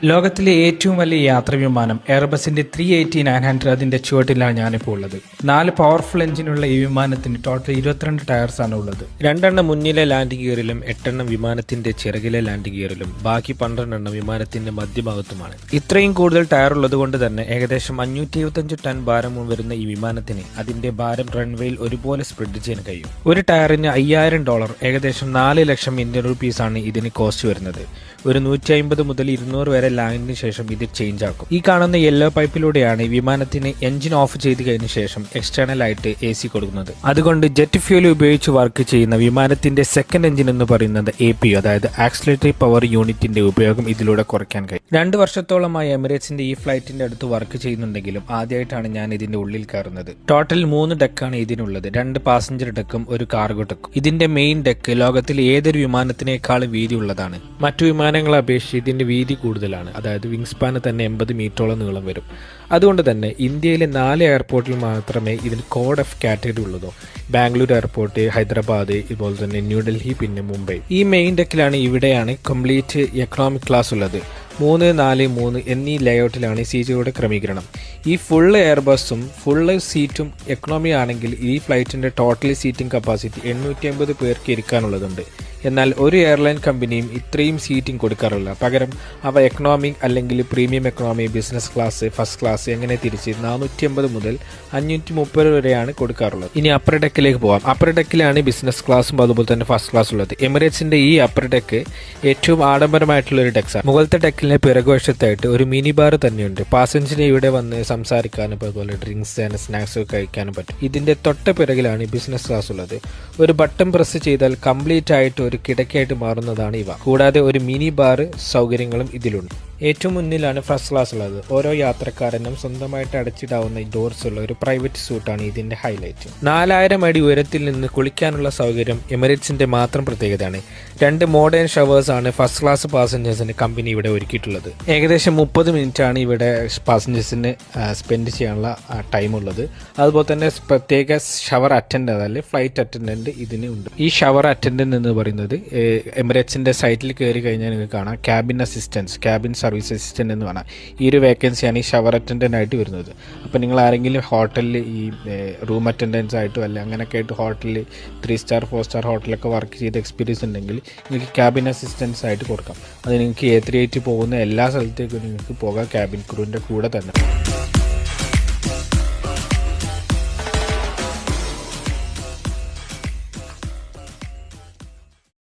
ലോകത്തിലെ ഏറ്റവും വലിയ യാത്രാ വിമാനം എയർബസിന്റെ 380-900 അതിന്റെ ചുവട്ടിലാണ് ഞാനിപ്പോൾ ഉള്ളത്. 4 പവർഫുൾ എഞ്ചിനുള്ള ഈ വിമാനത്തിന് ടോട്ടൽ 22 ടയർസ് ആണ് ഉള്ളത്. 2 എണ്ണം മുന്നിലെ ലാൻഡ് ഗിയറിലും 8 എണ്ണം വിമാനത്തിന്റെ ചിറകിലെ ലാൻഡ് ഗിയറിലും ബാക്കി 12 എണ്ണം വിമാനത്തിന്റെ മധ്യഭാഗത്തുമാണ്. ഇത്രയും കൂടുതൽ ടയർ ഉള്ളത് കൊണ്ട് തന്നെ ഏകദേശം 575 ടൺ ഭാരം വരുന്ന ഈ വിമാനത്തിന് അതിന്റെ ഭാരം റൺവേയിൽ ഒരുപോലെ സ്പ്രെഡ് ചെയ്യാൻ കഴിയും. ഒരു ടയറിന് $5000 ഏകദേശം 4 ലക്ഷം ഇന്ത്യൻ റുപ്പീസാണ് ഇതിന് കോസ്റ്റ് വരുന്നത്. ഒരു 150 മുതൽ 200 വരെ ലാൻഡിന് ശേഷം ഇത് ചേഞ്ച് ആക്കും. ഈ കാണുന്ന യെല്ലോ പൈപ്പിലൂടെയാണ് വിമാനത്തിന് എഞ്ചിൻ ഓഫ് ചെയ്ത് കഴിഞ്ഞ ശേഷം എക്സ്റ്റേണൽ ആയിട്ട് AC കൊടുക്കുന്നത്. അതുകൊണ്ട് ജെറ്റ് ഫ്യൂൽ ഉപയോഗിച്ച് വർക്ക് ചെയ്യുന്ന വിമാനത്തിന്റെ സെക്കൻഡ് എഞ്ചിൻ എന്ന് പറയുന്നത് APU, അതായത് ആക്സിലറേറ്ററി പവർ യൂണിറ്റിന്റെ ഉപയോഗം ഇതിലൂടെ കുറയ്ക്കാൻ കഴിയും. 2 വർഷത്തോളമായി എമിറേറ്റ്സിന്റെ ഈ ഫ്ലൈറ്റിന്റെ അടുത്ത് വർക്ക് ചെയ്യുന്നുണ്ടെങ്കിലും ആദ്യമായിട്ടാണ് ഞാൻ ഇതിന്റെ ഉള്ളിൽ കയറുന്നത്. ടോട്ടൽ 3 ഡെക്കാണ് ഇതിനുള്ളത്. 2 പാസഞ്ചർ ഡെക്കും ഒരു കാർഗോ ഡെക്കും. ഇതിന്റെ മെയിൻ ഡെക്ക് ലോകത്തിലെ ഏതൊരു വിമാനത്തിനേക്കാളും വീതി ഉള്ളതാണ്. മറ്റു വിമാനങ്ങളെ അപേക്ഷിച്ച് ഇതിന്റെ വീതി കൂടുതലാണ്. അതായത് വിങ് സ്പാന് തന്നെ 80 മീറ്ററോളം നീളം വരും. അതുകൊണ്ട് തന്നെ ഇന്ത്യയിലെ 4 എയർപോർട്ടിൽ മാത്രമേ ഇതിന് കോഡ് F കാറ്റഗറി ഉള്ളതോ. ബാംഗ്ലൂർ എയർപോർട്ട്, ഹൈദരാബാദ്, ഇതുപോലെ തന്നെ ന്യൂഡൽഹി, പിന്നെ മുംബൈ. ഈ മെയിൻ ഡെക്കിലാണ് ഇവിടെയാണ് കംപ്ലീറ്റ് എക്കണോമിക് ക്ലാസ് ഉള്ളത്. 3, 4, 3 എന്നീ ലേഔട്ടിലാണ് സീറ്റുകളുടെ ക്രമീകരണം. ഈ ഫുള്ള് എയർബസും ഫുള്ള് സീറ്റും എക്കണോമി ആണെങ്കിൽ ഈ ഫ്ലൈറ്റിന്റെ ടോട്ടൽ സീറ്റിംഗ് കപ്പാസിറ്റി 850 പേർക്ക് ഇരിക്കാനുള്ളതുണ്ട്. എന്നാൽ ഒരു എയർലൈൻ കമ്പനിയും ഇത്രയും സീറ്റിംഗ് കൊടുക്കാറില്ല. പകരം അവ എക്കണോമിക് അല്ലെങ്കിൽ premium economy, business class, first class എങ്ങനെ തിരിച്ച് 450 മുതൽ 530 വരെയാണ് കൊടുക്കാറുള്ളത്. ഇനി അപ്പർ ഡെക്കിലേക്ക് പോകാം. അപ്പർ ഡെക്കിലാണ് ബിസിനസ് ക്ലാസും അതുപോലെ തന്നെ ഫസ്റ്റ് ക്ലാസ് ഉള്ളത്. എമിറേറ്റ്സിന്റെ ഈ അപ്പർ ഡെക്ക് ഏറ്റവും ആഡംബരമായിട്ടുള്ള ഒരു ഡെക്സാണ്. മുകളിലത്തെ ഡെക്കിലെ പിറകുവശത്തായിട്ട് ഒരു മിനി ബാർ തന്നെയുണ്ട്. പാസഞ്ചറിന് ഇവിടെ വന്ന് സംസാരിക്കാനും അതുപോലെ ഡ്രിങ്ക്സ് ആൻഡ് സ്നാക്സ് ഒക്കെ കഴിക്കാനും പറ്റും. ഇതിന്റെ തൊട്ട പിറകിലാണ് ബിസിനസ് ക്ലാസ് ഉള്ളത്. ഒരു ബട്ടൺ പ്രസ് ചെയ്താൽ കംപ്ലീറ്റ് ആയിട്ട് ഒരു കിടക്കയായിട്ട് മാറുന്നതാണ് ഇവ. കൂടാതെ ഒരു മിനി ബാർ സൗകര്യങ്ങളും ഇതിലുണ്ട്. ഏറ്റവും മുന്നിലാണ് ഫസ്റ്റ് ക്ലാസ് ഉള്ളത്. ഓരോ യാത്രക്കാരനും സ്വന്തമായിട്ട് അടച്ചിടാവുന്ന ഡോർസ് ഉള്ള ഒരു പ്രൈവറ്റ് സൂട്ടാണ് ഇതിന്റെ ഹൈലൈറ്റ്. 4000 അടി ഉയരത്തിൽ നിന്ന് കുളിക്കാനുള്ള സൗകര്യം എമിറേറ്റ്സിന്റെ മാത്രം പ്രത്യേകതയാണ്. 2 മോഡേൺ ഷവേഴ്സ് ആണ് ഫസ്റ്റ് ക്ലാസ് പാസഞ്ചേഴ്സിന് കമ്പനി ഇവിടെ ഒരുക്കിയിട്ടുള്ളത്. ഏകദേശം 30 മിനിറ്റ് ആണ് ഇവിടെ പാസഞ്ചേഴ്സിന് സ്പെൻഡ് ചെയ്യാനുള്ള ടൈം ഉള്ളത്. അതുപോലെ തന്നെ പ്രത്യേക ഷവർ അറ്റൻഡന്റ്, അതായത് ഫ്ലൈറ്റ് അറ്റൻഡന്റ് ഇതിന് ഉണ്ട്. ഈ ഷവർ അറ്റൻഡന്റ് എന്ന് പറയുന്നത് എമിറേറ്റ്സിന്റെ സൈറ്റിൽ കയറി കഴിഞ്ഞാൽ നിങ്ങൾക്ക് കാണാം cabin assistance, cabin service assistant എന്ന് പറഞ്ഞാൽ ഈ ഒരു വേക്കൻസിയാണ് ഈ ഷവർ അറ്റൻഡന്റ് ആയിട്ട് വരുന്നത്. അപ്പോൾ നിങ്ങൾ ആരെങ്കിലും ഹോട്ടലിൽ ഈ റൂം അറ്റൻഡൻസ് ആയിട്ടും അല്ല അങ്ങനെയൊക്കെ ആയിട്ട് ഹോട്ടലിൽ 3 സ്റ്റാർ 4 സ്റ്റാർ ഹോട്ടലൊക്കെ വർക്ക് ചെയ്ത എക്സ്പീരിയൻസ് ഉണ്ടെങ്കിൽ നിങ്ങൾക്ക് ക്യാബിൻ അസിസ്റ്റൻസ് ആയിട്ട് കൊടുക്കാം. അത് നിങ്ങൾക്ക് A380 പോകുന്ന എല്ലാ സ്ഥലത്തേക്കും നിങ്ങൾക്ക് പോകാം ക്യാബിൻ ക്രൂവിൻ്റെ കൂടെ തന്നെ.